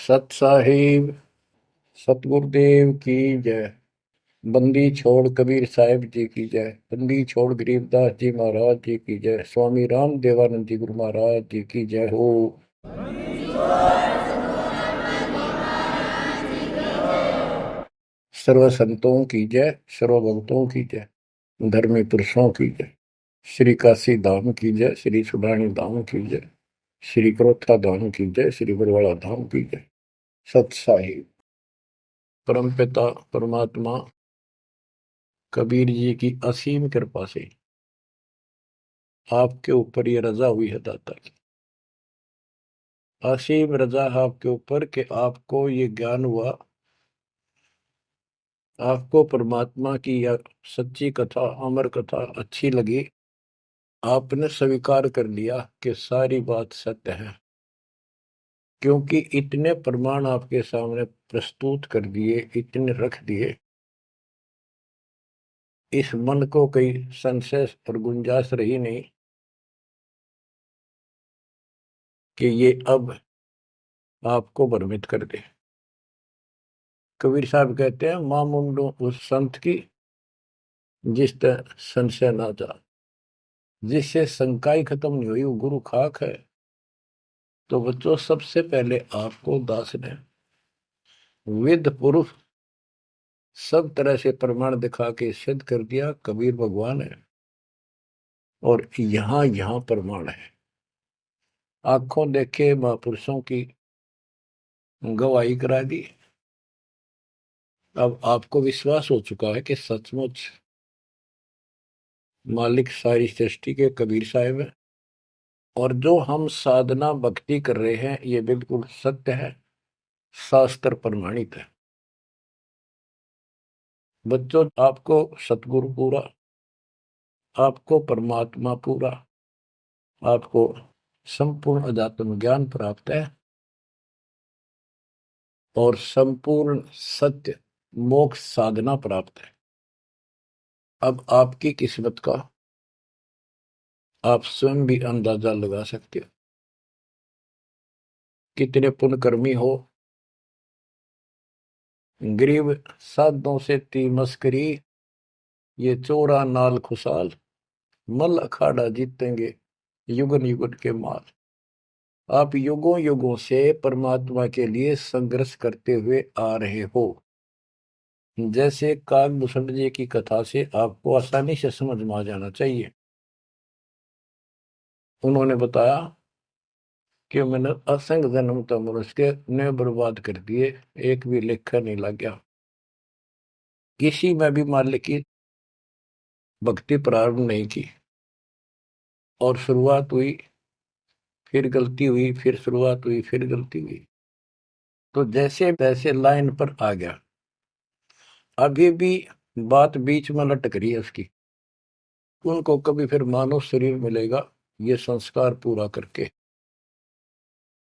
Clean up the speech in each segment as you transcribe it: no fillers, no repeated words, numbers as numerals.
सत साहिब सतगुरुदेव की जय। बंदी छोड़ कबीर साहिब जी की जय। बंदी छोड़ गरीबदास जी महाराज जी की जय। स्वामी राम देवानंद जी गुरु महाराज जी की जय हो। सर्व संतों की जय, सर्व भक्तों की जय, धर्मी पुरुषों की जय। श्री काशी धाम की जय, श्री सुडानी धाम की जय, श्री क्रोथा धाम की जय, श्री बरवाड़ा धाम की जय। सत साहिब परमपिता परमात्मा कबीर जी की असीम कृपा से आपके ऊपर ये रजा हुई है दाता की। असीम रजा है आपके ऊपर कि आपको ये ज्ञान हुआ, आपको परमात्मा की यह सच्ची कथा, अमर कथा अच्छी लगी। आपने स्वीकार कर लिया कि सारी बात सत्य है, क्योंकि इतने प्रमाण आपके सामने प्रस्तुत कर दिए, इतने रख दिए, इस मन को कोई संशय और गुंजाइश रही नहीं कि ये अब आपको भ्रमित कर दे। कबीर साहब कहते हैं, मां मुंडो उस संत की जिस तरह संशय ना जा, जिससे शंका ही खत्म नहीं हुई, वो गुरु खाक है। तो बच्चों, सबसे पहले आपको दास ने वेद पुरुष सब तरह से प्रमाण दिखा के सिद्ध कर दिया कबीर भगवान है। और यहां यहां प्रमाण है, आंखों देखे महापुरुषों की गवाही करा दी। अब आपको विश्वास हो चुका है कि सचमुच मालिक सारी सृष्टि के कबीर साहिब है, और जो हम साधना भक्ति कर रहे हैं ये बिल्कुल सत्य है, शास्त्र प्रमाणित है। बच्चों, आपको सतगुरु पूरा, आपको परमात्मा पूरा, आपको संपूर्ण अध्यात्म ज्ञान प्राप्त है, और संपूर्ण सत्य मोक्ष साधना प्राप्त है। अब आपकी किस्मत का आप स्वयं भी अंदाजा लगा सकते हो। कितने पुण्यकर्मी हो, गरीब साधों से ती मस्करी, ये चोरा नाल खुशाल, मल अखाड़ा जीतेंगे युगन युगन के माल। आप युगों युगों से परमात्मा के लिए संघर्ष करते हुए आ रहे हो। जैसे काकभूषण जी की कथा से आपको आसानी से समझ में आ जाना चाहिए। उन्होंने बताया कि मैंने असंख्य जन्म तो मनुष्य के ने बर्बाद कर दिए, एक भी लेखा नहीं लग गया। किसी में भी मालिक की भक्ति प्रारंभ नहीं की, और शुरुआत हुई, फिर गलती हुई, फिर शुरुआत हुई, फिर गलती हुई, तो जैसे तैसे लाइन पर आ गया। अभी भी बात बीच में लटक रही है उसकी। उनको कभी फिर मानव शरीर मिलेगा ये संस्कार पूरा करके,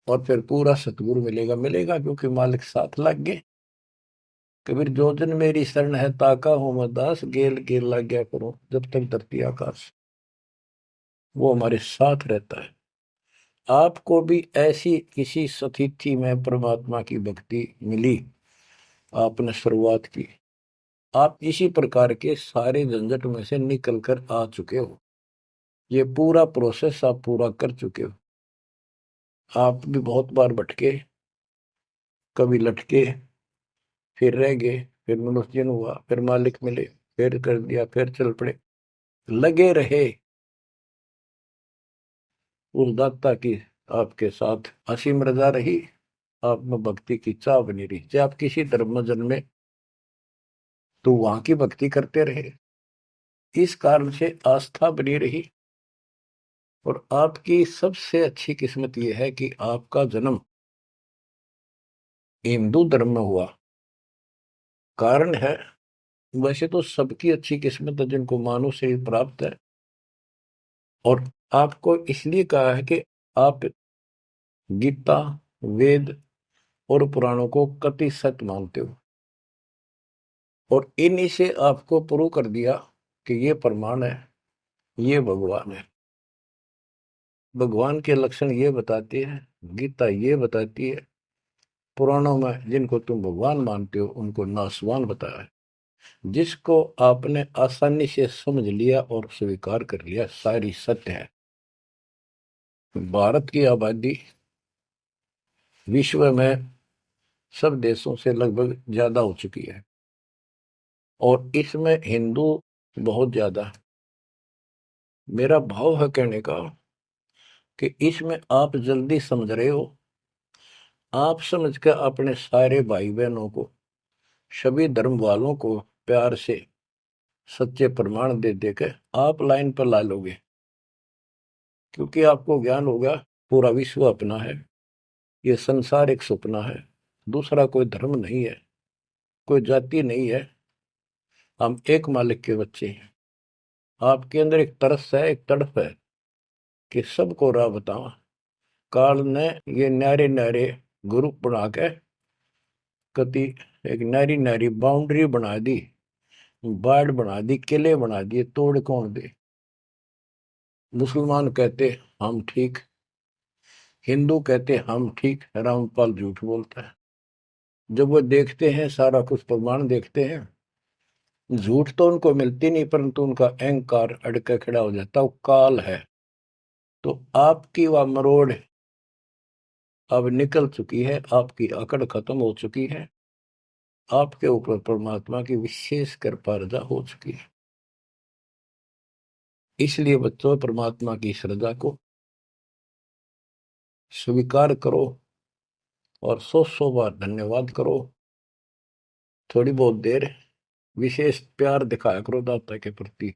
और फिर पूरा सतगुरु मिलेगा। मिलेगा क्योंकि मालिक साथ लग गए। कबीर जो जन मेरी शरण है ताका हूं मैं दास, गेल गेल लग गया करो जब तक धरती आकाश। वो हमारे साथ रहता है। आपको भी ऐसी किसी स्थिति में परमात्मा की भक्ति मिली, आपने शुरुआत की, आप इसी प्रकार के सारे झंझट में से निकल कर आ चुके हो। ये पूरा प्रोसेस आप पूरा कर चुके हो। आप भी बहुत बार भटके, कभी लटके, फिर रह गए, फिर मनुष्य जन्म हुआ, फिर मालिक मिले, फिर कर दिया, फिर चल पड़े, लगे रहे। उस दाता की आपके साथ असीम रजा रही, आप में भक्ति की चाह बनी रही। चाहे आप किसी धर्म में जन्मे तो वहां की भक्ति करते रहे, इस कारण से आस्था बनी रही। और आपकी सबसे अच्छी किस्मत यह है कि आपका जन्म हिंदू धर्म में हुआ। कारण है, वैसे तो सबकी अच्छी किस्मत है जिनको मानव शरीर प्राप्त है, और आपको इसलिए कहा है कि आप गीता, वेद और पुराणों को कति सत्य मानते हो, और इन्हीं से आपको प्रूव कर दिया कि ये प्रमाण है, ये भगवान है। भगवान के लक्षण ये बताते हैं, गीता ये बताती है, पुराणों में जिनको तुम भगवान मानते हो उनको नासवान बताया है। जिसको आपने आसानी से समझ लिया और स्वीकार कर लिया, सारी सत्य है। भारत की आबादी विश्व में सब देशों से लगभग ज्यादा हो चुकी है और इसमें हिंदू बहुत ज्यादा है। मेरा भाव है कहने का कि इसमें आप जल्दी समझ रहे हो। आप समझ कर अपने सारे भाई बहनों को, सभी धर्म वालों को प्यार से सच्चे प्रमाण दे देकर आप लाइन पर ला लोगे, क्योंकि आपको ज्ञान होगा पूरा विश्व अपना है, ये संसार एक सपना है, दूसरा कोई धर्म नहीं है, कोई जाति नहीं है, हम एक मालिक के बच्चे हैं। आपके अंदर एक तरस है, एक तड़प है कि सबको राह बतावा। काल ने ये न्यारे न्यारे ग्रुप बना के कति एक नारी नारी बाउंड्री बना दी, बाढ़ बना दी, किले बना दिए, तोड़ कौन दे। मुसलमान कहते हम ठीक, हिंदू कहते हम ठीक, रामपाल झूठ बोलता है। जब वो देखते हैं सारा कुछ प्रमाण देखते हैं, झूठ तो उनको मिलती नहीं, परंतु उनका अहंकार अड़के खड़ा हो जाता, वो काल है। तो आपकी वह मरोड़ अब निकल चुकी है, आपकी अकड़ खत्म हो चुकी है, आपके ऊपर परमात्मा की विशेष कृपा रजा हो चुकी है। इसलिए बच्चों, परमात्मा की श्रद्धा को स्वीकार करो और 100 बार धन्यवाद करो। थोड़ी बहुत देर विशेष प्यार दिखाया करो दाता के प्रति,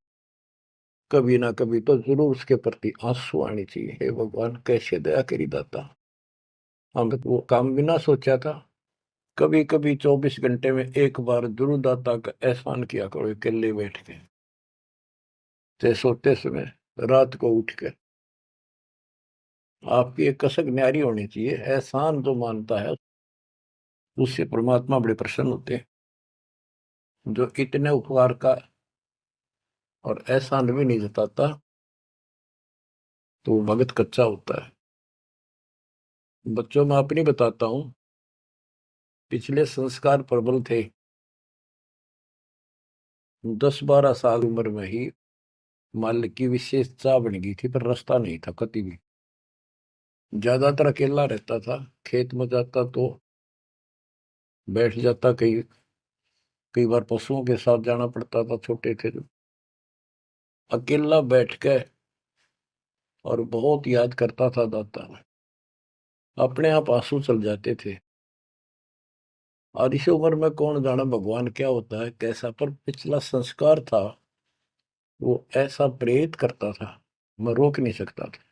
कभी ना कभी तो जरूर उसके प्रति आंसू आनी चाहिए। हे भगवान, कैसे दया करी दाता, हमने वो काम बिना सोचा था। कभी कभी 24 घंटे में एक बार जरूर दाता का एहसान किया करो, अकेले बैठ के, चाहे सोते समय, रात को उठ के। आपकी एक कसक न्यारी होनी चाहिए। एहसान जो मानता है उससे परमात्मा बड़े प्रसन्न होते हैं। जो इतने उपकार का और एहसान भी नहीं जताता तो वो भगत कच्चा होता है। बच्चों में अपनी बताता हूं, पिछले संस्कार प्रबल थे। 10-12 साल उम्र में ही माल की विशेष चाह बन गई थी, पर रास्ता नहीं था कति भी। ज्यादातर अकेला रहता था, खेत में जाता तो बैठ जाता, कई बार पशुओं के साथ जाना पड़ता था, छोटे थे जो। अकेला बैठ के और बहुत याद करता था दाता, अपने आप आंसू चल जाते थे। और इस उम्र में कौन जाना भगवान क्या होता है कैसा, पर पिछला संस्कार था वो ऐसा प्रेरित करता था, मैं रोक नहीं सकता था।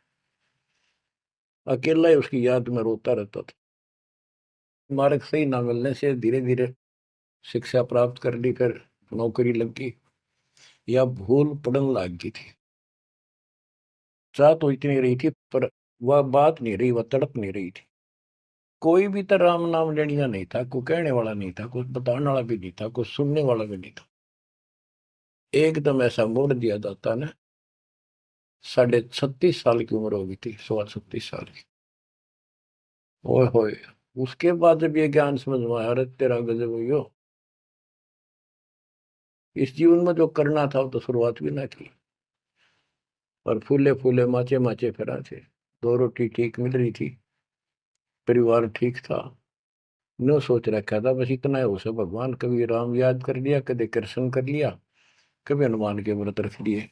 अकेला ही उसकी याद में रोता रहता था। मार्ग सही ना मिलने से धीरे धीरे शिक्षा प्राप्त कर ली, फिर नौकरी लग गई या भूल पड़न लग गई थी। चाह तो इतनी रही थी पर वह बात नहीं रही, वह तड़प नहीं रही थी। कोई भी तो राम नाम लेनिया नहीं था, कोई कहने वाला नहीं था, कुछ बताने वाला भी नहीं था, कुछ सुनने वाला भी नहीं था। एकदम ऐसा मोड़ दिया दाता ने। 36.5 साल की उम्र हो गई थी, 36.5 साल की। ओए होए, उसके बाद जब ये ज्ञान समझ में आया, अरे तेरा गजब हुई, इस जीवन में जो करना था वो तो शुरुआत भी ना की। और फूले फूले माचे माचे फिरा थे, 2 रोटी ठीक मिल रही थी, परिवार ठीक था। नो सोच रखा था बस इतना है उसे, भगवान कभी राम याद कर लिया, कभी कृष्ण कर लिया, कभी हनुमान के व्रत रख लिए,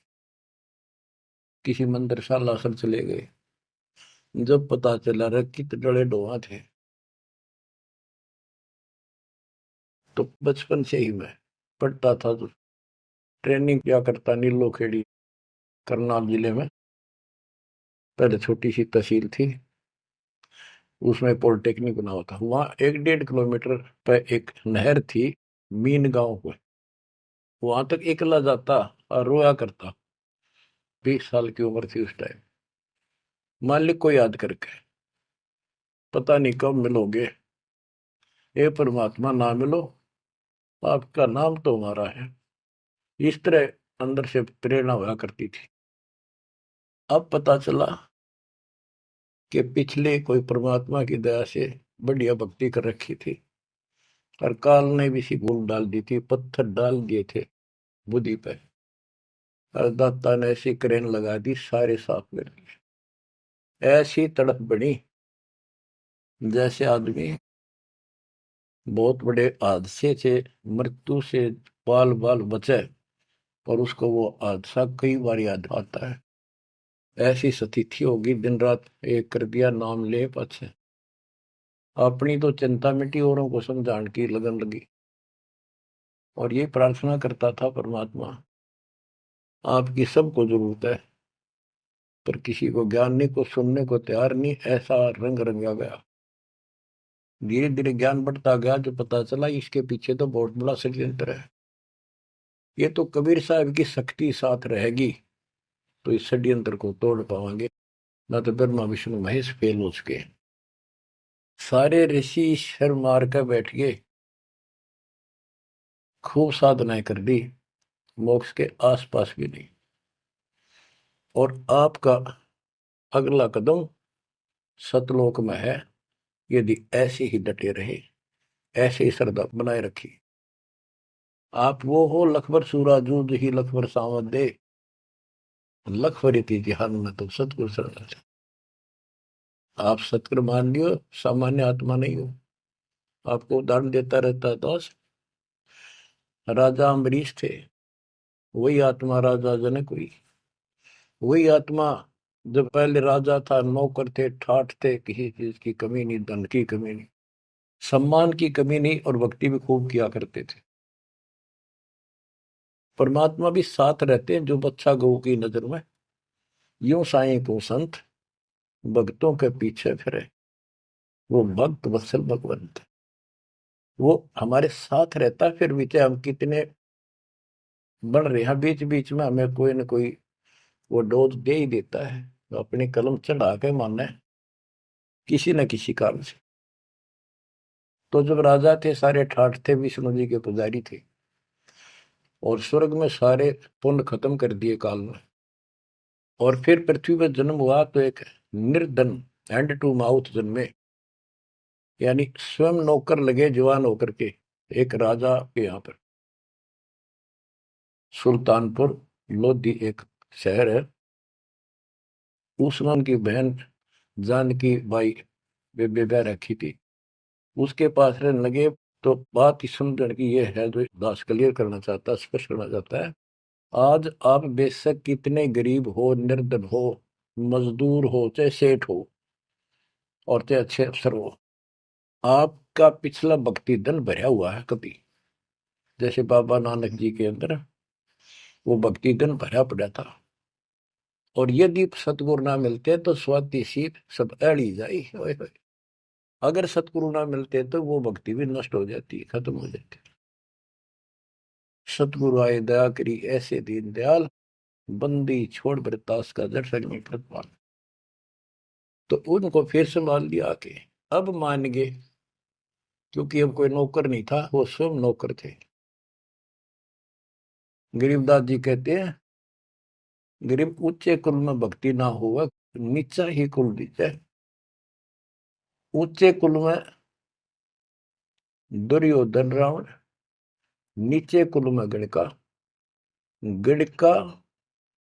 किसी मंदिर सालासर चले गए। जब पता चला कित डले डोहा थे, तो बचपन से ही मैं पढ़ता था, तो ट्रेनिंग क्या करता नीलो खेड़ी, करनाल जिले में। पहले छोटी सी तहसील थी, उसमें पॉलिटेक्निक बना हुआ था। वहाँ 1-1.5 किलोमीटर पर एक नहर थी, मीन गांव को। वहां तक एकला जाता और रोया करता। 20 साल की उम्र थी उस टाइम। मालिक को याद करके, पता नहीं कब मिलोगे, ये परमात्मा ना मिलो, आपका नाम तो हमारा है। इस तरह अंदर से प्रेरणा हुआ करती थी। अब पता चला कि पिछले कोई परमात्मा की दया से बढ़िया भक्ति कर रखी थी, और काल ने भी सी भूल डाल दी थी, पत्थर डाल दिए थे बुद्धि पे, और दाता ने ऐसी क्रेन लगा दी, सारे साफ कर दिए। ऐसी तड़प बनी जैसे आदमी बहुत बड़े हादसे से, मृत्यु से बाल बाल बचे, और उसको वो हादसा कई बार याद आता है। ऐसी स्थिति होगी, दिन रात एक कर दिया, नाम ले पाछे। अपनी तो चिंता मिटी, औरों को समझाने की लगन लगी। और ये प्रार्थना करता था, परमात्मा आपकी सबको जरूरत है, पर किसी को ज्ञान नहीं, को सुनने को तैयार नहीं। ऐसा रंग रंगा गया, धीरे धीरे ज्ञान बढ़ता गया, जो पता चला इसके पीछे तो बहुत बड़ा षड्यंत्र है। ये तो कबीर साहब की शक्ति साथ रहेगी तो इस षड्यंत्र को तोड़ पाएंगे, ना तो ब्रह्मा विष्णु महेश फेल हो चुके। सारे ऋषि शर मार कर बैठ गए, खूब साधनाएं कर दी, मोक्ष के आसपास भी नहीं। और आपका अगला कदम सतलोक में है, यदि ऐसे ही डटे रहे, ऐसे ही श्रद्धा बनाए रखी। आप वो हो लखबर सूराजूद ही लखबर सावत दे, लखबर इतिहान में तो सतगुरु शरण। आप सतगुरु मान लियो, सामान्य आत्मा नहीं हो। आपको उदाहरण देता रहता है दास। राजा अम्बरीश थे, वही आत्मा राजा जनक हुई। वही आत्मा जब पहले राजा था, नौकर थे, ठाठ थे, किसी चीज की कमी नहीं, धन की कमी नहीं, सम्मान की कमी नहीं, और भक्ति भी खूब किया करते थे। परमात्मा भी साथ रहते हैं जो बच्चा गऊ की नजर में, यूं साईं को संत भक्तों के पीछे फिरे, वो भक्त वत्सल भगवंत। वो हमारे साथ रहता है, फिर भी चाहे हम कितने बढ़ रहे हैं, बीच बीच में हमें कोई ना कोई वो डोज दे ही देता है, तो अपनी कलम चढ़ा के मानना है किसी न किसी कारण से। तो जब राजा थे, सारे ठाठ थे, विष्णु जी के पुजारी थे, और स्वर्ग में सारे पुण्य खत्म कर दिए काल में, और फिर पृथ्वी पर जन्म हुआ तो एक निर्धन हैंड टू माउथ जन्मे, यानी स्वयं नौकर लगे जवान होकर के एक राजा के यहाँ पर। सुल्तानपुर लोधी एक शहर है, उसमें उनकी बहन जानकी बाई बेबे रखी थी, उसके पास रहने लगे। तो बात इस समझने की ये है, जो दास क्लियर करना चाहता है, स्पष्ट करना चाहता है। आज आप बेशक कितने गरीब हो, निर्धन हो, मजदूर हो, चाहे सेठ हो, और चाहे अच्छे अफसर हो, आपका पिछला भक्ति धन भरा हुआ है कभी। जैसे बाबा नानक जी के अंदर वो भक्ति धन भरा पड़ा था, और यदि सतगुरु ना मिलते तो स्वाति सीत सब अड़ी जाई। अगर सतगुरु ना मिलते तो वो भक्ति भी नष्ट हो जाती, खत्म हो जाती। सतगुरु आए दया करी ऐसे दीन दयाल, बंदी छोड़ बरतास का जट नहीं प्रतिपाल। तो उनको फिर संभाल लिया आके, अब मान गए, क्योंकि अब कोई नौकर नहीं था, वो स्वयं नौकर थे। गरीबदास जी कहते हैं, गरीब ऊंचे कुल में भक्ति ना हुआ, नीचा ही कुल दीजिए। ऊंचे कुल में दुर्योधन रावण, नीचे कुल में गणका, गणका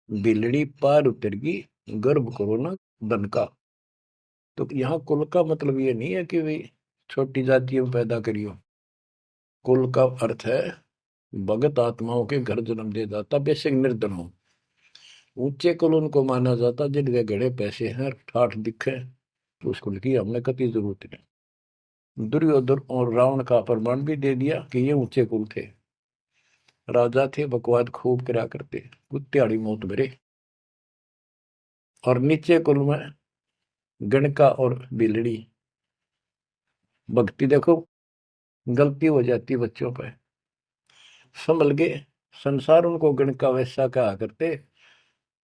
बिलड़ी पार उतर गई, गर्भ करो ना धन का। तो यहाँ कुल का मतलब ये नहीं है कि भाई छोटी जातियों में पैदा करियो। कुल का अर्थ है भगत आत्माओं के घर जन्म दे जाता, बेसिक निर्धन हो। ऊंचे कुल उनको माना जाता जिनके घड़े पैसे हैं, ठाठ दिखे, तो उस कुल की हमने कति जरूरत नहीं। दुर्योधन और रावण का प्रमाण भी दे दिया कि ये ऊंचे कुल थे, राजा थे, बकवाद खूब करा करते, कुत्तेआड़ी मौत भरे। और नीचे कुल में गणका और बिलड़ी, भक्ति देखो गलती हो जाती बच्चों पर, संभल गए। संसार उनको गणका वैसा कहा करते,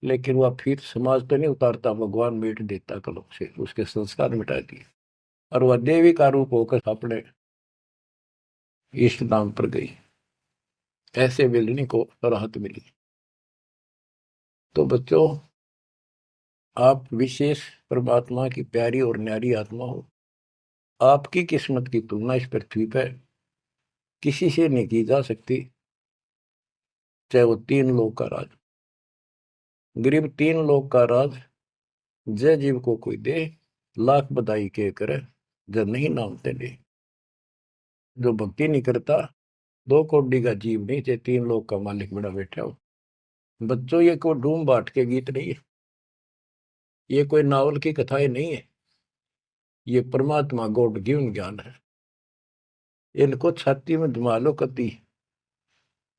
लेकिन वह फिर समाज तो नहीं उतारता, भगवान मीट देता कलों से, उसके संस्कार मिटा दिए, और वह देवी का रूप होकर अपने इष्ट धाम पर गई। ऐसे बिलनी को राहत मिली। तो बच्चों, आप विशेष परमात्मा की प्यारी और न्यारी आत्मा हो, आपकी किस्मत की तुलना इस पृथ्वी पर किसी से नहीं की जा सकती, चाहे वो तीन लोग का राज। गरीब तीन लोग का राज जय जीव को कोई दे, लाख बधाई के करे, जब नहीं नामते ले। जो भक्ति नहीं करता, दो कौड़ी का जीव नहीं, चाहे तीन लोग का मालिक बड़ा बैठा हो। बच्चों, ये कोई डूम बाट के गीत नहीं है, ये कोई नावल की कथाएं नहीं है, ये परमात्मा गॉड गिवन ज्ञान है। इनको छाती में जमा लो कति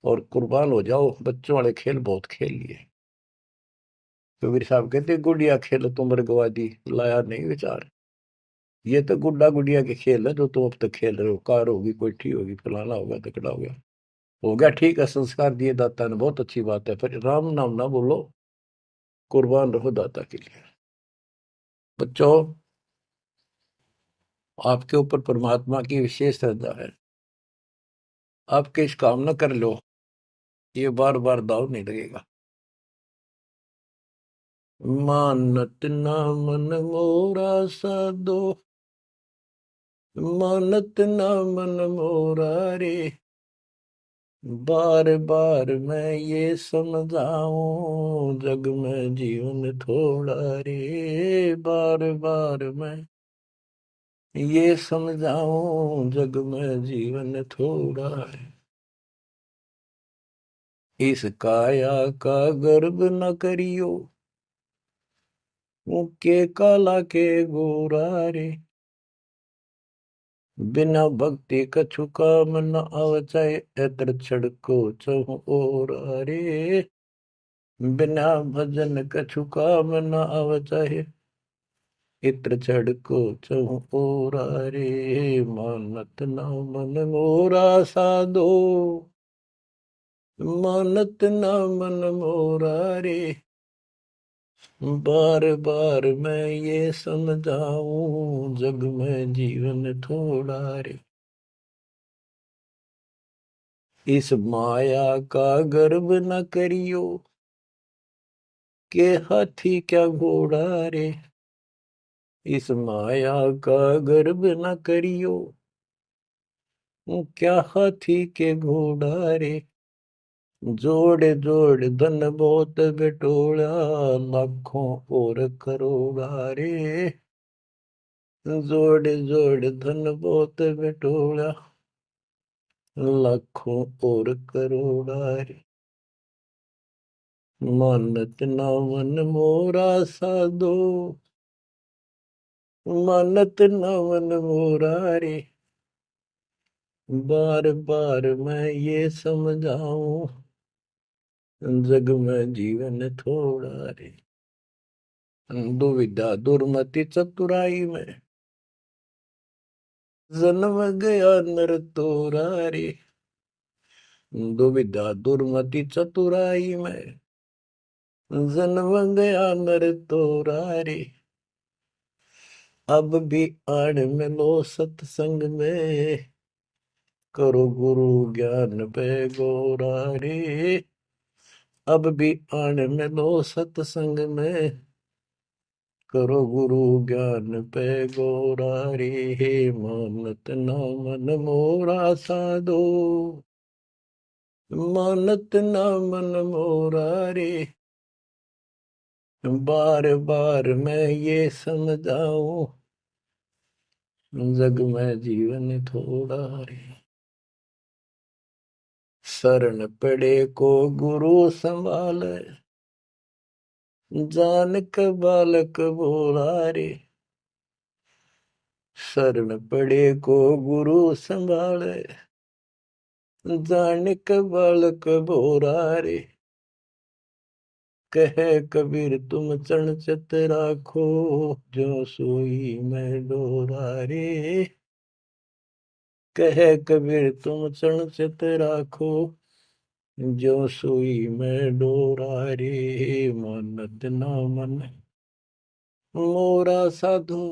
और कुर्बान हो जाओ। बच्चों वाले खेल बहुत खेल लिए। कबीर साहब कहते गुड़िया खेल तुम गवा दी, लाया नहीं विचार। ये तो गुड्डा गुड़िया के खेल है जो तुम अब तक खेल रहे हो। कार होगी, कोठी होगी, फलाना होगा, तकड़ा हो गया ठीक है। संस्कार दिए दाता ने, बहुत अच्छी बात है, पर राम नाम ना बोलो, कुर्बान रहो दाता के लिए। बच्चों, आपके ऊपर परमात्मा की विशेष श्रद्धा है। आपके इस काम न कर लो, ये बार बार दाव नहीं लगेगा। मानत ना मन मोरा साधो, मानत ना मन मोरा रे। बार बार मैं ये समझाऊं, जग में जीवन थोड़ा रे। बार बार मैं ये समझाऊं, जग में जीवन थोड़ा है। इस काया का गर्व न करियो, मुके काला के गोरा रे। बिना भक्ति कछु काम न आवचाए, एतर छड़को चहु और रे। बिना भजन कछु काम न आवचाए, इत्र छड़को चहु और रे। मानत न मन मोरा साधो, मानत न मन मोरा रे। बार बार मैं ये समझाऊं, जग में जीवन थोड़ा रे। इस माया का गर्व न करियो, के हाथी क्या घोड़ा रे। इस माया का गर्व न करियो, क्या हाथी के घोड़ा रे। जोड़ जोड़ धन बहुत बिटोड़ा, लाखों और करोड़ा रे। जोड़ जोड़ धन बहुत बिटोड़ा, लाखों और करोड़ा रे। मानत ना मन मोरा साधो, मानत ना मन मोरा रे। बार बार मैं ये समझाऊं, जग में जीवन थोड़ा रे। दुविधा दुर्मति चतुराई में, जन्म गया नर तोरा रे। दुविधा दुर्मति चतुराई में, जन्म गया नर तोरा रे। अब भी आड़ मिलो सत्संग में, करो गुरु ज्ञान पे गोरा रे। अब भी आड़ मिलो सत्संग में, करो गुरु ज्ञान पे गोरा रे। मानत ना मन मोरा साधो, मानत ना मन मोरा रे। बार बार मैं ये समझाऊं, जग में जीवन थोड़ा रे। शरण पड़े को गुरु संभाले, जान क बालक बोला रे। शरण पड़े को गुरु संभाले, जान क बालक बोरा रे। कहे कबीर तुम चरण चित राखो, जो सोई मैं डोरा रे। कहे कबीर तुम चरण चित राखो, जो सोई मैं डोरा रे। मानत ना मन मोरा साधो,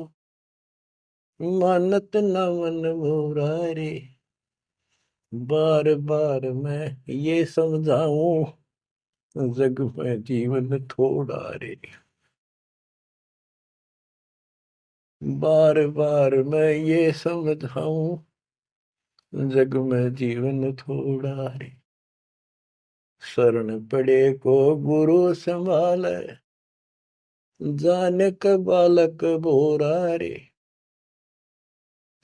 मानत न मन मोरा रे। बार बार मैं ये समझाऊं, जग में जीवन थोड़ा रे। बार बार मैं ये समझाऊं, जग में जीवन थोड़ा रे, शरण पड़े को गुरु संभाले, जाने का बालक बोरा रे,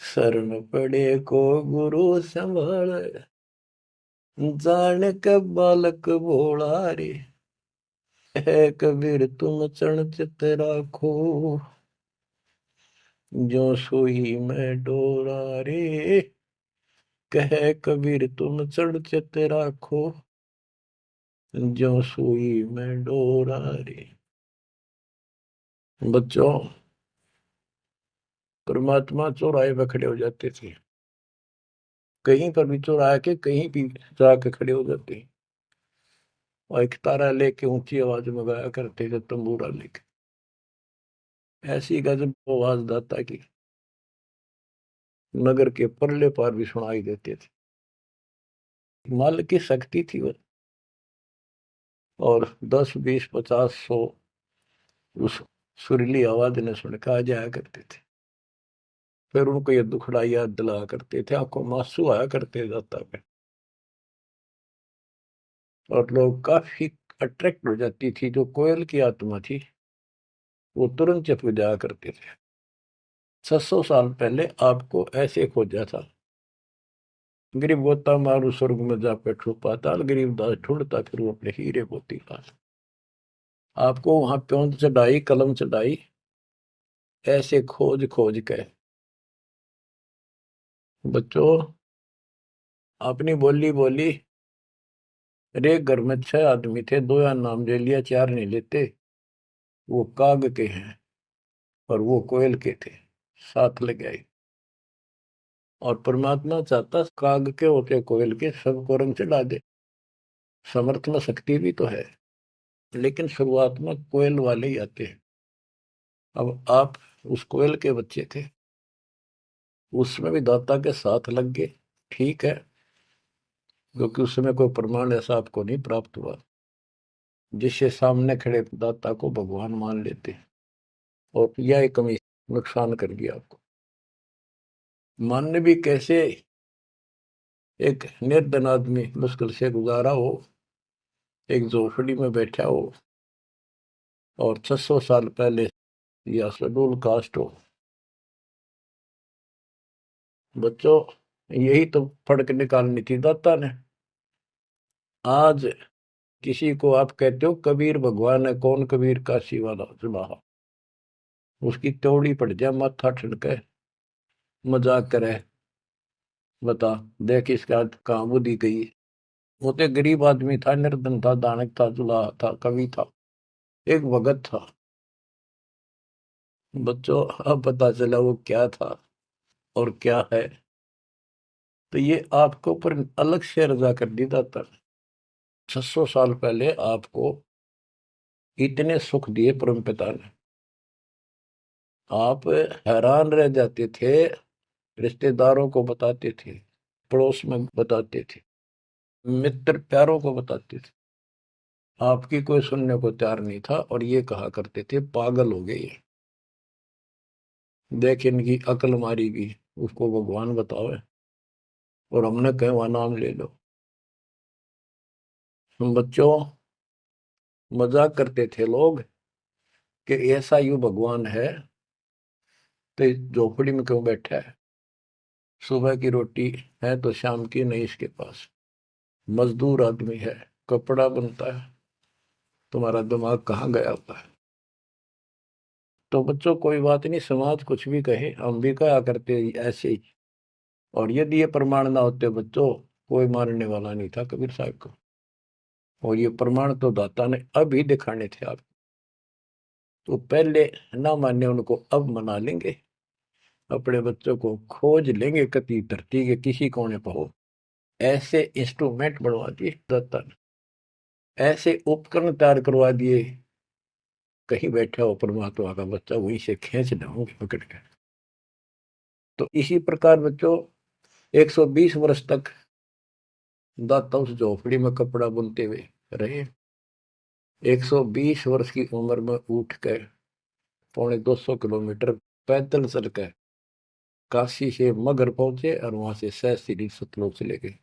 शरण पड़े को गुरु संभाले, जाने का बालक बोला रे, है कबीर तुम चरण चित राखो, जो सोई में डोरा रे, कहे कबीर तुम चढ़ चित राखो, जो सुई में डोरा रे। बच्चों, परमात्मा चौराहे पे खड़े हो जाते थे, कहीं पर भी चौराहे के कहीं भी जाके खड़े हो जाते हैं, और एक तारा लेके ऊंची आवाज में गाया करते थे, तंबूरा लेके। ऐसी गजब आवाज दाता की नगर के परले पार भी सुनाई देते थे। मालिक की शक्ति थी वो, और 10 20 50 100 उस सुरीली आवाज ने सुन के आ जाया करते थे। फिर उनको ये दुखड़ा याद दिलाया करते थे, आंखों में आंसू आया करते दाता पे, और लोग काफी अट्रैक्ट हो जाती थी। जो कोयल की आत्मा थी वो तुरंत चुप जाया करते थे। 600 साल पहले आपको ऐसे खोजा था, गरीब गोता मारू स्वर्ग में जा बैठो पाताल, गरीब दास ढूंढता फिर वो अपने हीरे मोती पास। आपको वहां प्योंद चढ़ाई, कलम चढ़ाई, ऐसे खोज खोज के। बच्चों, अपनी बोली बोली, एक घर में 6 आदमी थे, 2 या नाम ले लिया, 4 नहीं लेते। वो काग के हैं और वो कोयल के थे, साथ लग आए। और परमात्मा चाहता काग के होते कोयल के सबको रंग चढ़ा दे। समर्थ में शक्ति भी तो है, लेकिन शुरुआत में कोयल वाले ही आते हैं। अब आप उस कोयल के बच्चे थे, उसमें भी दाता के साथ लग गए, ठीक है, क्योंकि उस समय कोई प्रमाण ऐसा आपको नहीं प्राप्त हुआ जिससे सामने खड़े दाता को भगवान मान लेते, और यह कमी नुकसान कर गया आपको। मानने भी कैसे, एक निर्धन आदमी मुश्किल से गुजारा हो, एक झोपड़ी में बैठा हो, और 600 साल पहले या शेड्यूल कास्ट हो। बच्चों, यही तो फर्क निकालनी थी दाता ने। आज किसी को आप कहते हो कबीर भगवान है, कौन कबीर काशी वाला जुलाहा, उसकी त्योड़ी पड़ जाए, माथा ठनके, मजाक करे, बता देख इसका कहाँ बुद्धि गई। वो तो गरीब आदमी था, निर्धन था, दानक था, जुलाहा था, कवि था, एक भगत था। बच्चों, अब पता चला वो क्या था और क्या है। तो ये आपको ऊपर अलग से रजा कर दी दाता। 600 साल पहले आपको इतने सुख दिए परमपिता ने, आप हैरान रह जाते थे, रिश्तेदारों को बताते थे, पड़ोस में बताते थे, मित्र प्यारों को बताते थे, आपकी कोई सुनने को तैयार नहीं था, और ये कहा करते थे पागल हो गए ये, देख इनकी अकल मारी गई, उसको भगवान बताओ, और हमने कहे वह नाम ले लो। बच्चों, मजाक करते थे लोग कि ऐसा यू भगवान है तो झोपड़ी में क्यों बैठा है, सुबह की रोटी है तो शाम की नहीं इसके पास, मजदूर आदमी है, कपड़ा बनता है, तुम्हारा दिमाग कहाँ गया होता है। तो बच्चों, कोई बात नहीं, समाज कुछ भी कहे, हम भी कहा करते ऐसे ही। और यदि ये प्रमाण ना होते बच्चों, कोई मारने वाला नहीं था कबीर साहब को, और ये प्रमाण तो दाता ने अब ही दिखाने थे आपको। तो पहले ना माने उनको, अब मना लेंगे, अपने बच्चों को खोज लेंगे कति धरती के किसी कोने पर हो। ऐसे इंस्ट्रूमेंट बनवा दिए दाता ने, ऐसे उपकरण तैयार करवा दिए, कहीं बैठा हो परमात्मा का बच्चा वहीं से खींच लाऊंगे पकड़ के। तो इसी प्रकार बच्चों, 120 वर्ष तक दाता उस झोपड़ी में कपड़ा बुनते हुए रहे। 120 वर्ष की उम्र में उठ कर 250 किलोमीटर पैदल चल कर काशी से मगर पहुंचे और वहां से सहस्त्री सतलोक चले गए।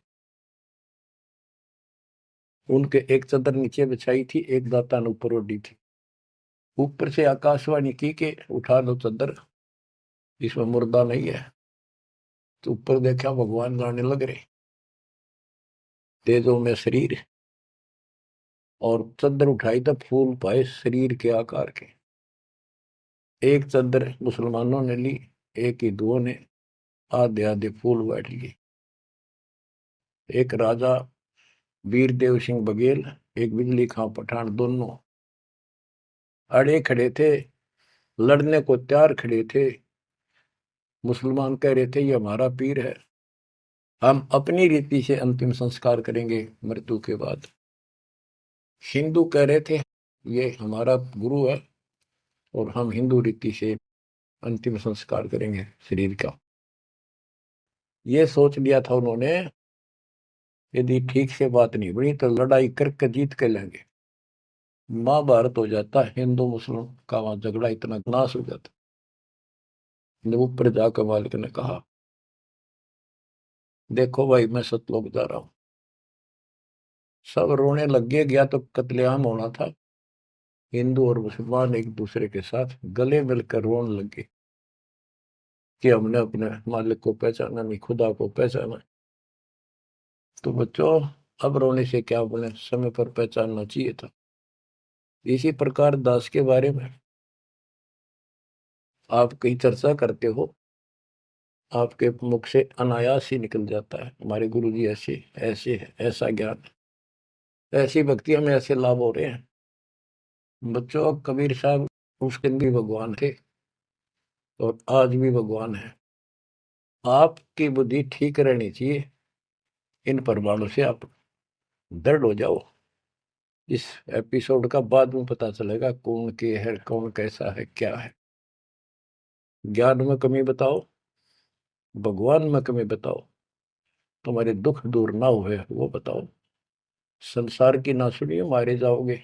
उनके एक चादर नीचे बिछाई थी, एक दाता ने ऊपर ओढ़ी थी। ऊपर से आकाशवाणी की कि उठा लो चादर, इसमें मुर्दा नहीं है। तो ऊपर देखा भगवान गाने लग रहे, तेजों में शरीर, और चादर उठाई तो फूल पाए शरीर के आकार के। एक चादर मुसलमानों ने ली, एक हिंदुओं ने आधे आधे फूल बैठ लिए। एक राजा वीरदेव सिंह बघेल, एक बिजली खां पठान, दोनों अड़े खड़े थे, लड़ने को तैयार खड़े थे। मुसलमान कह रहे थे ये हमारा पीर है, हम अपनी रीति से अंतिम संस्कार करेंगे मृत्यु के बाद। हिंदू कह रहे थे ये हमारा गुरु है और हम हिंदू रीति से अंतिम संस्कार करेंगे शरीर का। ये सोच लिया था उन्होंने, यदि ठीक से बात नहीं बनी तो लड़ाई करके जीत के लेंगे। महाभारत हो जाता, हिंदू मुस्लिम का वहां झगड़ा इतना नाश हो जाता। ऊपर जाकर मालिक ने कहा देखो भाई मैं सतलोक जा रहा हूं। सब रोने लग गए, गया तो कत्लेआम होना था। हिंदू और मुसलमान एक दूसरे के साथ गले मिलकर रोने लगे कि हमने अपने मालिक को पहचाना नहीं, खुदा को पहचाना। तो बच्चों अब रोने से क्या बोले, समय पर पहचानना चाहिए था। इसी प्रकार दास के बारे में आप कहीं चर्चा करते हो, आपके मुख से अनायास ही निकल जाता है हमारे गुरु जी ऐसे ऐसे है, ऐसा ज्ञान, ऐसी भक्ति हमें ऐसे लाभ हो रहे हैं। बच्चों कबीर साहब उस दिन भी भगवान थे और आज भी भगवान है। आपकी बुद्धि ठीक रहनी चाहिए, इन प्रमाणों से आप दृढ़ हो जाओ। इस एपिसोड का बाद में पता चलेगा कौन के है, कौन कैसा है, क्या है। ज्ञान में कमी बताओ, भगवान में कमी बताओ, तुम्हारे दुख दूर ना हुए वो बताओ। संसार की ना सुनिए, मारे जाओगे,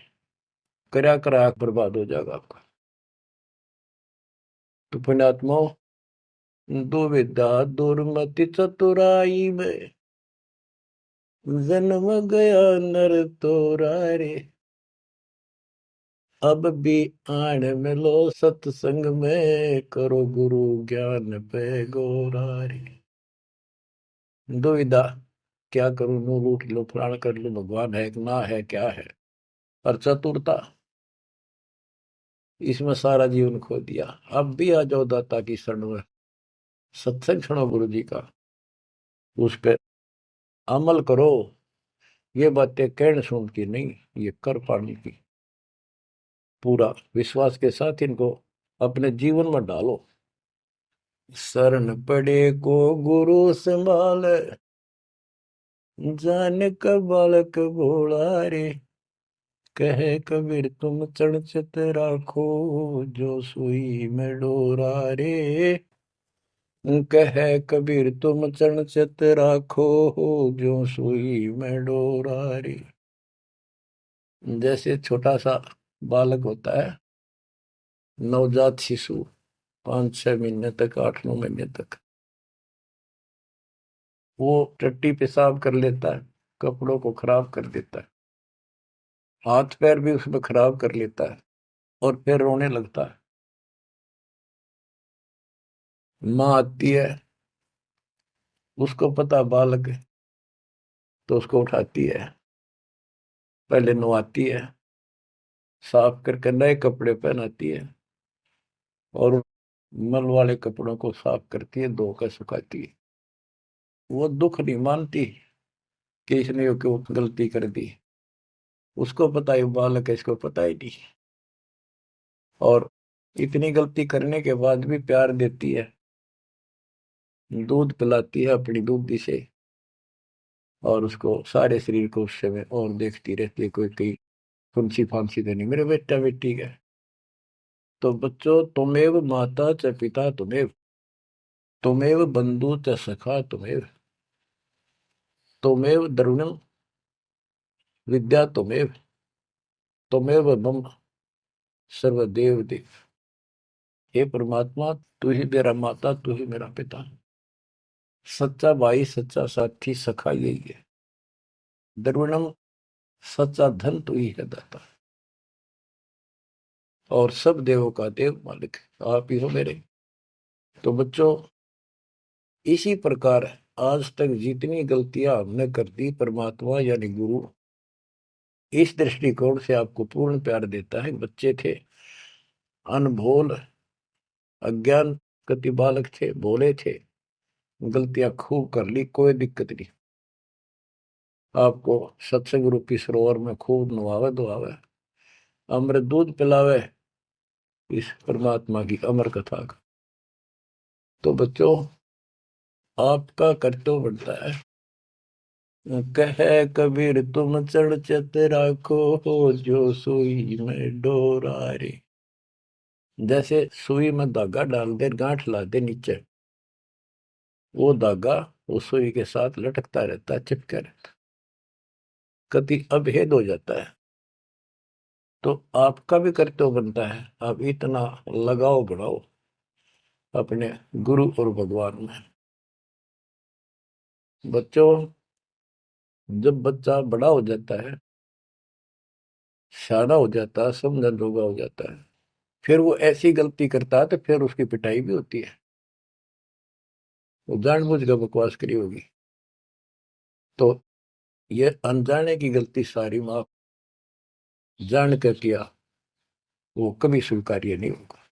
करया करा बर्बाद हो जाएगा आपका। तो पुण्यात्मा, दुविधा दुर्मति चतुराई में जन्म गया नर तोरा रे। अब भी आण मिलो सत्संग में, करो गुरु ज्ञान पे गोरा रे। दुविधा, क्या करूं, नू रूठ लो, फलाण कर लो, भगवान है कि ना है, क्या है। और चतुरता, इसमें सारा जीवन खो दिया। अब भी आ जाओ दाता की शरण में, सत्संग सुनो गुरु जी का, उस पर अमल करो। ये बातें कहने सुन की नहीं, ये कर पाने की। पूरा विश्वास के साथ इनको अपने जीवन में डालो। शरण पड़े को गुरु संभाल, जान का बालक भोला रे। कहे कबीर तुम चढ़ राखो, जो सुई में डोरा रे। कहे कबीर तुम चढ़ राखो, जो सुई में डोरा रे। जैसे छोटा सा बालक होता है, नवजात शिशु, 5-6 महीने तक, 8-9 महीने तक, वो टट्टी पेशाब कर लेता है, कपड़ों को खराब कर देता है, हाथ पैर भी उसमें खराब कर लेता है और फिर रोने लगता है। माँ आती है, उसको पता बालक है, तो उसको उठाती है, पहले नहलाती है, साफ करके नए कपड़े पहनाती है और मल वाले कपड़ों को साफ करती है, धोकर सुखाती है। वो दुख नहीं मानती कि इसने क्यों गलती कर दी, उसको पता है बालक है, इसको पता ही नहीं। और इतनी गलती करने के बाद भी प्यार देती है, दूध पिलाती है अपनी दूधी से, और उसको सारे शरीर को उससे में और देखती रहती है, कोई कहीं फुंसी फांसी तो नहीं, मेरे बेटा बेटी है। तो बच्चों, तुमेव माता च पिता तुमेव, तुमेव बंधु च सखा तुमेव, तुमेव द्रविणम विद्या तुमेव, तुमेव मम सर्वदेव देव। हे परमात्मा, तू ही मेरा माता, तू ही मेरा पिता, सच्चा भाई, सच्चा साथी, सखा यही है। द्रविणम, सच्चा धन तू ही है दाता, और सब देवों का देव मालिक आप ही हो मेरे। तो बच्चों, इसी प्रकार आज तक जितनी गलतियां हमने कर दी, परमात्मा यानी गुरु इस दृष्टिकोण से आपको पूर्ण प्यार देता है। बच्चे थे, अनभोल, अज्ञान, कति बालक थे, भोले थे, गलतियां खूब कर ली, कोई दिक्कत नहीं। आपको सत्संग रूपी सरोवर में खूब नवावे धोआवे, अमृत दूध पिलावे इस परमात्मा की अमर कथा का। तो बच्चों, आपका कर्तव्य बनता है, कहे कबीर तुम चढ़ चत राखो, जो सुई में डोरा रे। जैसे सुई में धागा डाल दे, गांठ ला दे नीचे, वो धागा उस सुई के साथ लटकता रहता है, चिपका रहता है, कति अभेद हो जाता है। तो आपका भी कर्तव्य बनता है, आप इतना लगाव बढ़ाओ अपने गुरु और भगवान में। बच्चों, जब बच्चा बड़ा हो जाता है, सियाना हो जाता है, समझन जोगा हो जाता है, फिर वो ऐसी गलती करता है तो फिर उसकी पिटाई भी होती है। वो जानबूझ कर बकवास करी होगी, तो ये अनजाने की गलती सारी माफ, जान कर किया वो कभी स्वीकार्य नहीं होगा।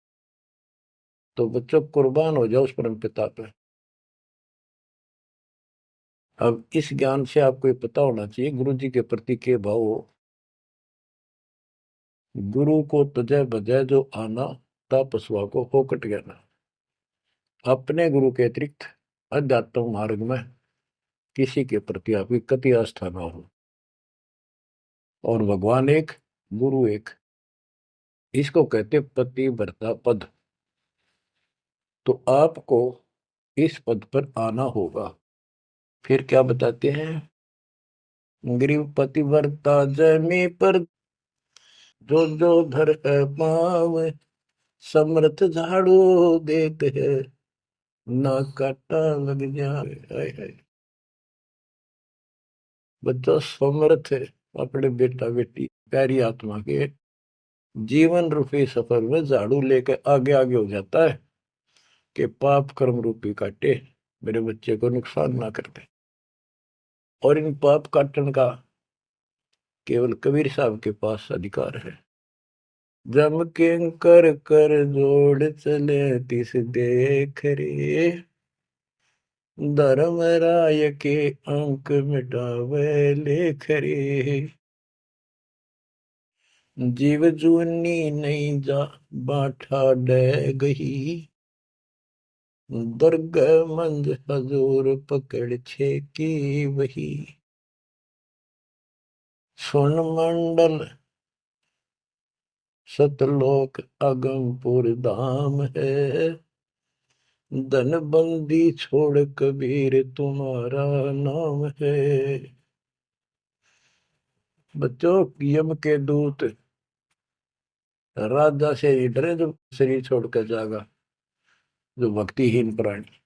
तो बच्चों, कुर्बान हो जाओ उस परम पिता पे। अब इस ज्ञान से आपको ये पता होना चाहिए गुरु जी के प्रति के भाव हो। गुरु को तजय बजय जो आना, तापसवा को फोकट गया। अपने गुरु के अतिरिक्त अध्यात्म मार्ग में किसी के प्रति आपकी कति आस्था ना हो। और भगवान एक, गुरु एक, इसको कहते पतिव्रता पद। तो आपको इस पद पर आना होगा। फिर क्या बताते हैं, ग्रीव पतिव्रता जमी पर, जो जो धर है पाव, समर्थ झाड़ू देते है, ना काटा लग जाए। हाय हाय। बच्चा समर्थ है अपने बेटा बेटी प्यारी आत्मा के जीवन रूपी सफर में झाड़ू लेकर आगे आगे हो जाता है कि पाप कर्म रूपी काटे मेरे बच्चे को नुकसान ना करते। और इन पाप काटने का केवल कबीर साहब के पास अधिकार है। जम के कर कर जोड़ चले तिस देख रे, धर्म राय के अंक मिटावे लेख रे। जीव जूनी नहीं जा बाठा डे गही, दुर्ग मंद हजूर पकड़ छे की वही। सुन मंडल सतलोक अगमपुर धाम है, धन बंदी छोड़ कबीर तुम्हारा नाम है। बच्चों, यम के दूत राजा से डरे जो शरीर छोड़कर जागा, जो भक्तिहीन प्राणी।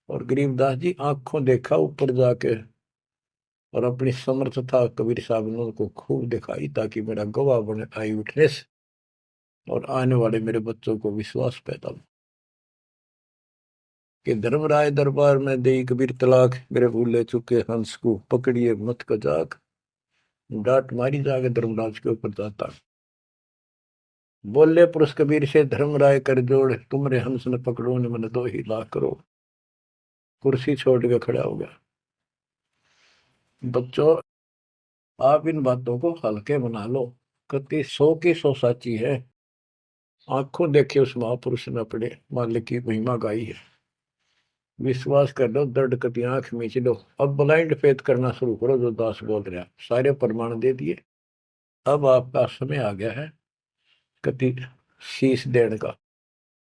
और गरीबदास जी आंखों देखा ऊपर जाके, और अपनी समर्थता कबीर साहब ने उनको खूब दिखाई, ताकि मेरा गवाह बने आई विटनेस, और आने वाले मेरे बच्चों को विश्वास पैदा हो कि धर्मराय दरबार में दे कबीर तलाक, मेरे भूले चुके हंस को पकड़िए मत कजाक, डांट मारी जाके धर्मराज के ऊपर जाता। बोले पुरुष कबीर से धर्मराय कर जोड़, तुमरे हंस न पकड़ो ने मन 2 लाख करो। कुर्सी छोड़ के खड़ा हो गया। बच्चों, आप इन बातों को हल्के बना लो, कति 100 की 100 साची है। आंखों देखे उस महापुरुष ने अपने मालिक की महिमा गाई है। विश्वास कर लो, दर्द कति आंख मीच लो। अब ब्लाइंड फेथ करना शुरू करो, जो दास बोल रहा। सारे प्रमाण दे दिए, अब आपका समय आ गया है कति शीश देने का।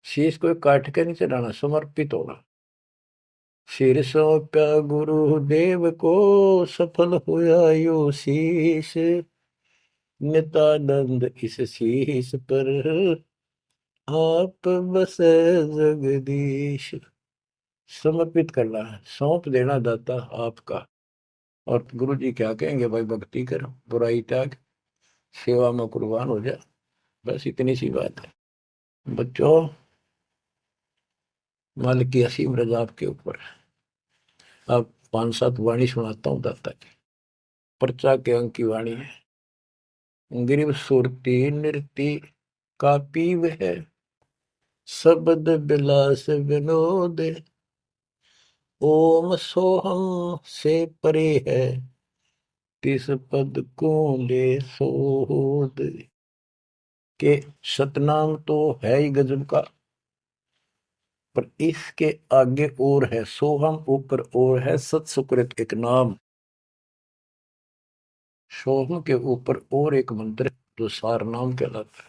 शीश को काट के नहीं चढ़ाना, समर्पित होना। सिर सौंप्या गुरुदेव को, सफल हुआ यो शीश, नित्यानंद इस शीश पर आप बसे जगदीश। समर्पित करना है, सौंप देना दाता आपका। और गुरु जी क्या कहेंगे, भाई भक्ति कर, बुराई त्याग, सेवा में कुर्बान हो जा। बस इतनी सी बात है बच्चों। मालिक की असीम रजा आपके ऊपर। अब 5-7 वाणी सुनाता हूँ दाता की। पर्चा के अंक की वाणी है। गिरिव सुरती नृति का पीव है, शब्द बिलास विनोद। ओम सोहम से परे है, तिस पद को ले सोद। के सतनाम तो है ही गजब का, पर इसके आगे और है सोहम, ऊपर और है सत सुकृत एक नाम। सोहम के ऊपर और एक मंत्र जो सार नाम कहलाता है।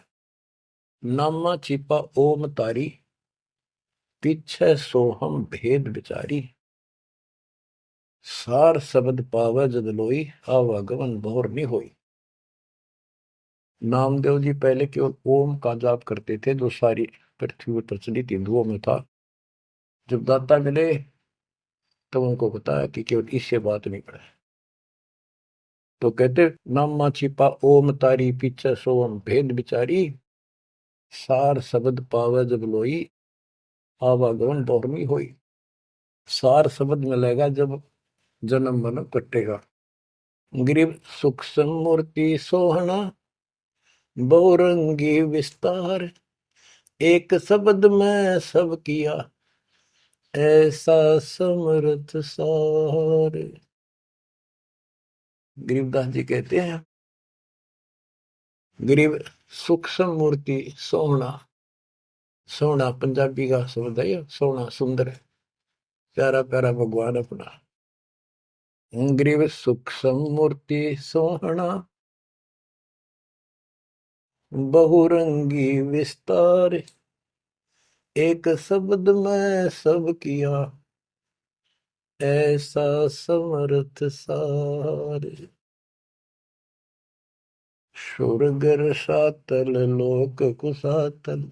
नामा छिपा ओम तारी, पीछे सोहम भेद विचारी। सार शब्द पावे जद लोई, आवागमन भोर नहीं होई। नामदेव जी पहले केवल ओम का जाप करते थे, जो सारी पृथ्वी पर प्रचलित हिंदुओं में था। जब दाता मिले तब उनको बताया कि केवल इससे बात नहीं पड़े। तो कहते नामा छिपा ओम तारी, पीछे सोम भेद विचारी। सार शब्द पावे जब लोई, आवागमन बहुरमी होई। सार शब्द मिलेगा जब जन्म मन कटेगा। गिरिव सुख समूर्ति सोहना, बहुरंगी विस्तार। एक शब्द में सब किया, ऐसा समर्थ सार। गरीबदास जी कहते हैं, गरीब सूक्ष्म मूर्ति सोहना। सोहना पंजाबी का शब्द है, सोहना सुंदर, प्यारा प्यारा भगवान अपना। गरीब सूक्ष्म मूर्ति सोहना, बहुरंगी विस्तार। एक शब्द में सब किया, ऐसा समर्थ सार। सुरगर सातल लोक कुसातल,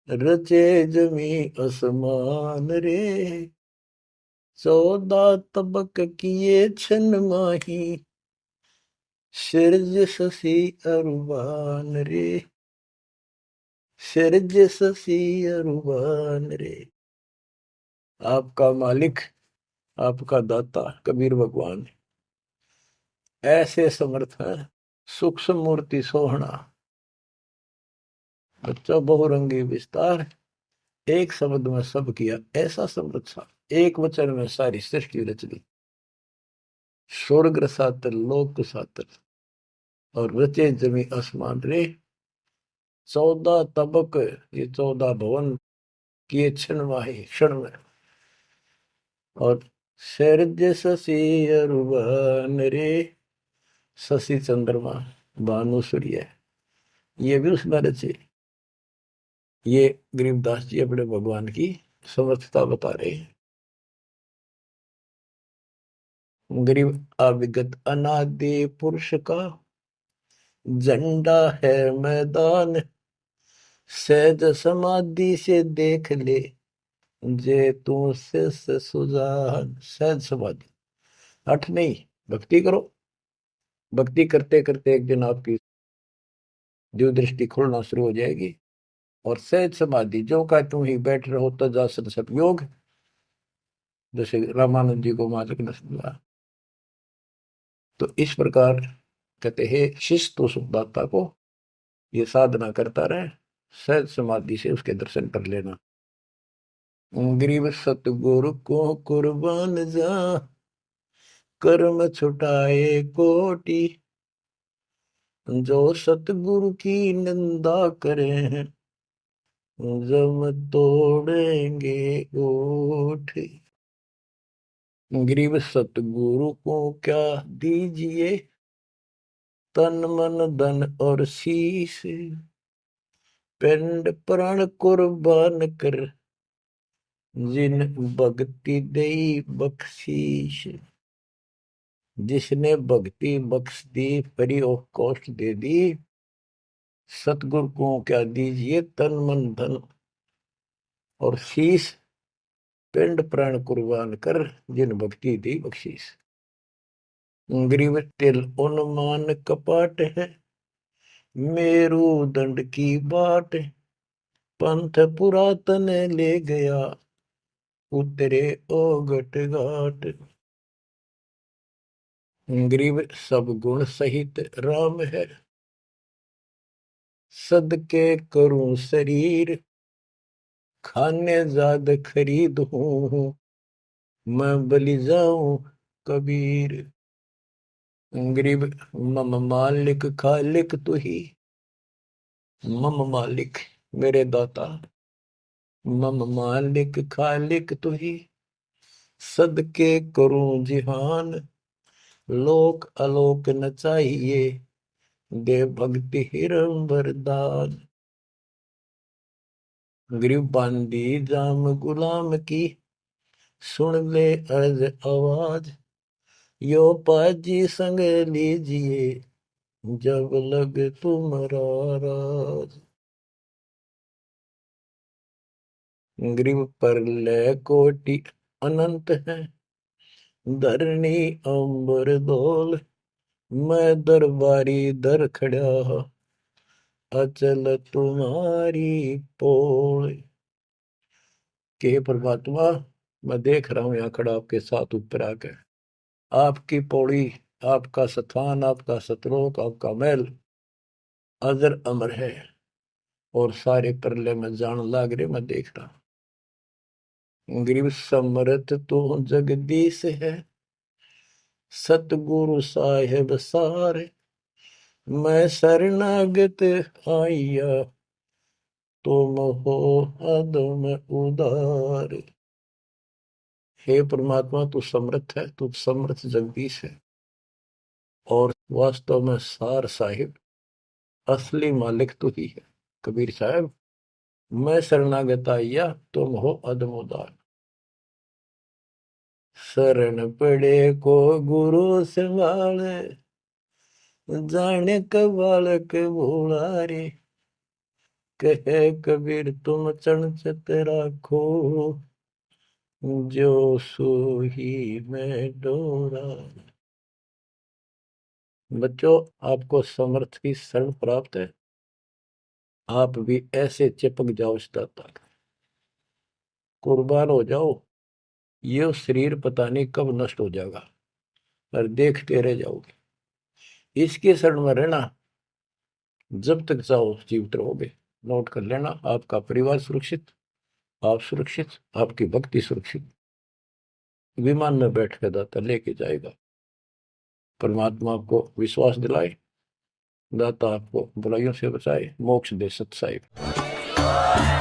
रचे जमी असमान रे। 14 तबक किए छन माही, सिरज शशि अरुबान रे। सिरज शशि अरुबान रे। आपका मालिक, आपका दाता कबीर भगवान ऐसे समर्थ है। सूक्ष्म मूर्ति सोहना, बच्चा बहुरंगी विस्तार। एक शब्द में सब किया, ऐसा समर्थ सा। एक वचन में सारी सृष्टि रच दी। स्वर्ग सातल लोक सातल, और रचे जमी आसमान रे। 14 तबक, ये 14 भवन किए क्षण वाही, क्षण में। और शरज शशि अरुबन रे। शशि चंद्रमा, भानु सूर्य, ये भी उसमें रचे। ये गरीबदास जी अपने भगवान की समर्थता बता रहे हैं। गरीब अविगत अनादि पुरुष का, झंडा है मैदान। सहज समाधि से देख ले, जे तू से सुजान। सहज समाधि, हठ नहीं, भक्ति करो। भक्ति करते करते एक दिन आपकी दिव्य दृष्टि खुलना शुरू हो जाएगी। और सहज समाधि, जो का तुम ही बैठ रहो तजासन सब योग, जैसे रामानंद जी को मालिक ने समझा। तो इस प्रकार कहते हैं शिष्य तो सुखदाता को ये साधना करता रहे, सहज समाधि से उसके दर्शन कर लेना। गरीब सतगुरु को कुर्बान जा, कर्म छुटाए कोटि। जो सतगुरु की निंदा करे हैं, जम तोड़ेंगे ओठ। गरीब सतगुरु को क्या दीजिए, तन मन धन और शीश। पिंड प्राण कुर्बान कर, जिन भक्ति दई बख्शीश। जिसने भक्ति बख्श दी, फ्री ऑफ कॉस्ट दे दी, सतगुरु को क्या दीजिए तन मन धन और शीश, पिंड प्राण कुर्बान कर जिन भक्ति दी बख्शीश। ग्रीव तिल उन्मान कपाट है, मेरू दंड की बाट, पंथ पुरातन ले गया, उतरे ओगट घाट। ग्रीव सब गुण सहित राम है, सदके करूं शरीर, खाने जाद खरीद हूं, मैं बलि जाऊं कबीर। ग्रीब मम मालिक खालिक तू ही, मम मालिक मेरे दाता, मम मालिक खालिक तू ही, सदके करूं जिहान, लोक अलोक न चाहिए, दे भक्ति हिरम वरदान। ग्रीव बांधी जाम गुलाम की, सुन ले अर्ज आवाज, यो पाजी संग लीजिए, जब लग तुम्हारा राज। ग्रीव पर ले कोटि अनंत है, धरणी अंबर धोल, मैं दरबारी दर खड़ा, अचल तुम्हारी पोल। के परमात्मा, मैं देख रहा हूं यहाँ खड़ा आपके साथ ऊपर आकर, आपकी पौड़ी, आपका स्थान, आपका सतलोक, आपका महल अजर अमर है, और सारे परले में जान लाग रहे, मैं देख रहा। ग्रीव समरथ तो जगदीश है, सतगुरु साहेब सारे, मैं शरणागत आइया, तुम हो अदम उदार। हे परमात्मा, तू समर्थ है, तू समर्थ जगदीश है, और वास्तव में सार साहिब असली मालिक तू ही है। कबीर साहब, मैं शरणागत आइया, तुम हो अदम उदार। शरण पड़े को गुरु संभाले, जाने का बालक भोला रे, कहे कबीर तुम चरण चित राखो, जो सो ही में डोरा। बच्चों, आपको समर्थ की शरण प्राप्त है, आप भी ऐसे चिपक जाओ इस दाता, कुर्बान हो जाओ। ये शरीर पता नहीं कब नष्ट हो जाएगा, पर देखते रह जाओगे। इसके शरण में रहना, जब तक चाहो जीवित रहोगे। नोट कर लेना, आपका परिवार सुरक्षित, आप सुरक्षित, आपकी भक्ति सुरक्षित। विमान में बैठ कर दाता लेके जाएगा। परमात्मा आपको विश्वास दिलाए, दाता आपको बुराइयों से बचाए, मोक्ष दे सत साहिब।